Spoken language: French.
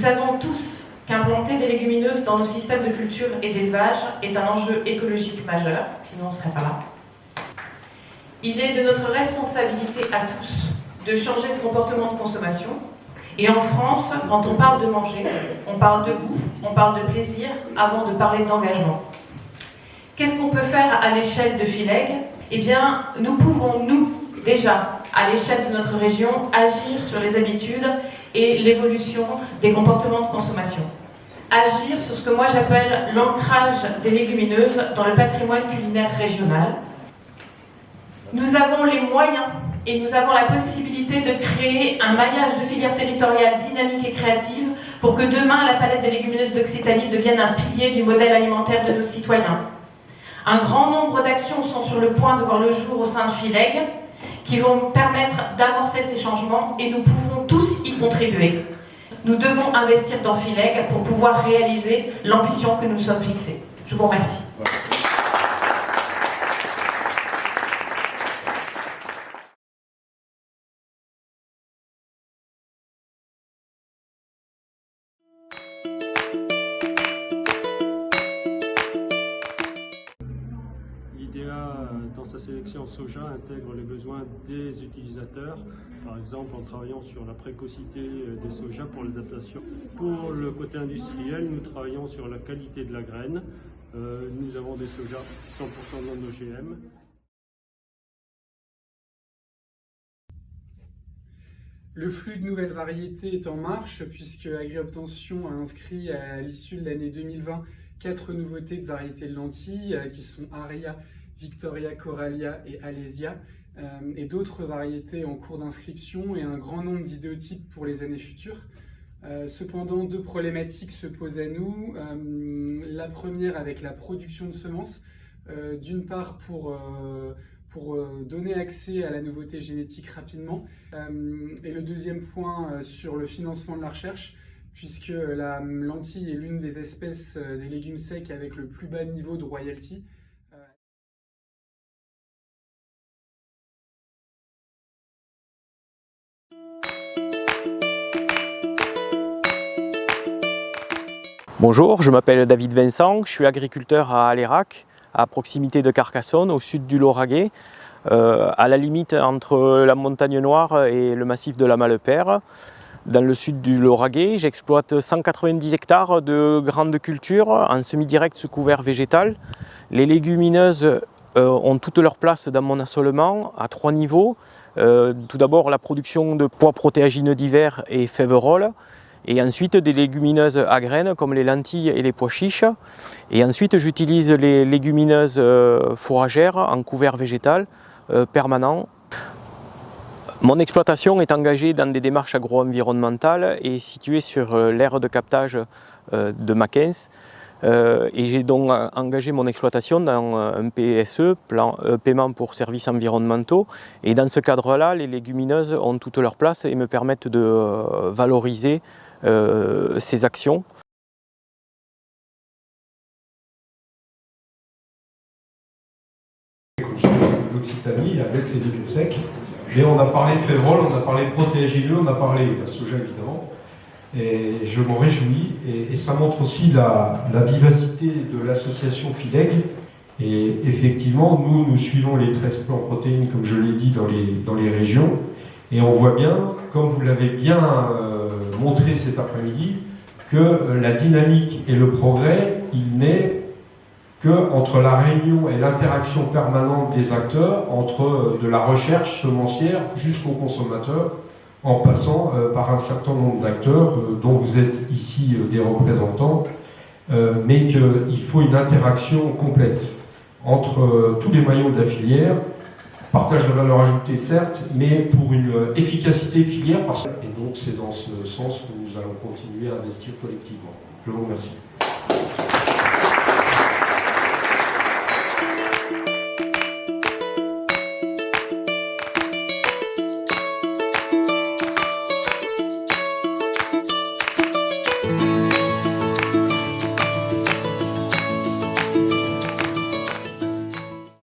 savons tous qu'implanter des légumineuses dans nos systèmes de culture et d'élevage est un enjeu écologique majeur, sinon on ne serait pas là. Il est de notre responsabilité à tous de changer de comportement de consommation. Et en France, quand on parle de manger, on parle de goût, on parle de plaisir, avant de parler d'engagement. Qu'est-ce qu'on peut faire à l'échelle de Fileg? Eh bien, nous pouvons, nous, déjà, à l'échelle de notre région, agir sur les habitudes et l'évolution des comportements de consommation. Agir sur ce que moi j'appelle l'ancrage des légumineuses dans le patrimoine culinaire régional. Nous avons les moyens et nous avons la possibilité de créer un maillage de filières territoriales dynamiques et créatives pour que demain la palette des légumineuses d'Occitanie devienne un pilier du modèle alimentaire de nos citoyens. Un grand nombre d'actions sont sur le point de voir le jour au sein de Fileg qui vont permettre d'amorcer ces changements et nous pouvons tous y contribuer. Nous devons investir dans Fileg pour pouvoir réaliser l'ambition que nous nous sommes fixée. Je vous remercie. L'IDEA, dans sa sélection soja, intègre les besoins des utilisateurs, par exemple en travaillant sur la précocité des sojas pour l'adaptation. Pour le côté industriel, nous travaillons sur la qualité de la graine. Nous avons des sojas 100% non OGM. Le flux de nouvelles variétés est en marche puisque AgriObtention a inscrit à l'issue de l'année 2020 4 nouveautés de variétés de lentilles qui sont Aria, Victoria, Coralia et Alésia et d'autres variétés en cours d'inscription et un grand nombre d'idéotypes pour les années futures. Cependant, 2 problématiques se posent à nous. La première avec la production de semences, d'une part pour donner accès à la nouveauté génétique rapidement, et le deuxième point sur le financement de la recherche, puisque la lentille est l'une des espèces des légumes secs avec le plus bas niveau de royalty. Bonjour, je m'appelle David Vincent, je suis agriculteur à Alérac, à proximité de Carcassonne, au sud du Lauragais, à la limite entre la Montagne Noire et le massif de la Malepère. Dans le sud du Lauragais, j'exploite 190 hectares de grandes cultures en semi-direct sous couvert végétal. Les légumineuses ont toute leur place dans mon assolement à 3 niveaux. Tout d'abord la production de pois protéagineux d'hiver et féveroles. Et ensuite des légumineuses à graines comme les lentilles et les pois chiches. Et ensuite j'utilise les légumineuses fourragères en couvert végétal permanent. Mon exploitation est engagée dans des démarches agro-environnementales et située sur l'aire de captage de Macquens. Et j'ai donc engagé mon exploitation dans un PSE, paiement pour services environnementaux. Et dans ce cadre-là, les légumineuses ont toute leur place et me permettent de valoriser ces actions. L'Occitanie avec ses légumes secs. Et on a parlé de févrole, on a parlé de protéagineux, on a parlé de soja évidemment. Et je m'en réjouis. Et ça montre aussi la vivacité de l'association Fileg. Et effectivement, nous suivons les 13 plans protéines, comme je l'ai dit, dans les régions. Et on voit bien, comme vous l'avez bien montré cet après-midi, que la dynamique et le progrès, il n'est qu'entre la réunion et l'interaction permanente des acteurs, entre de la recherche semencière jusqu'au consommateur, en passant par un certain nombre d'acteurs dont vous êtes ici des représentants, mais qu'il faut une interaction complète entre tous les maillons de la filière, partage de valeur ajoutée certes, mais pour une efficacité filière, et donc c'est dans ce sens que nous allons continuer à investir collectivement. Je vous remercie.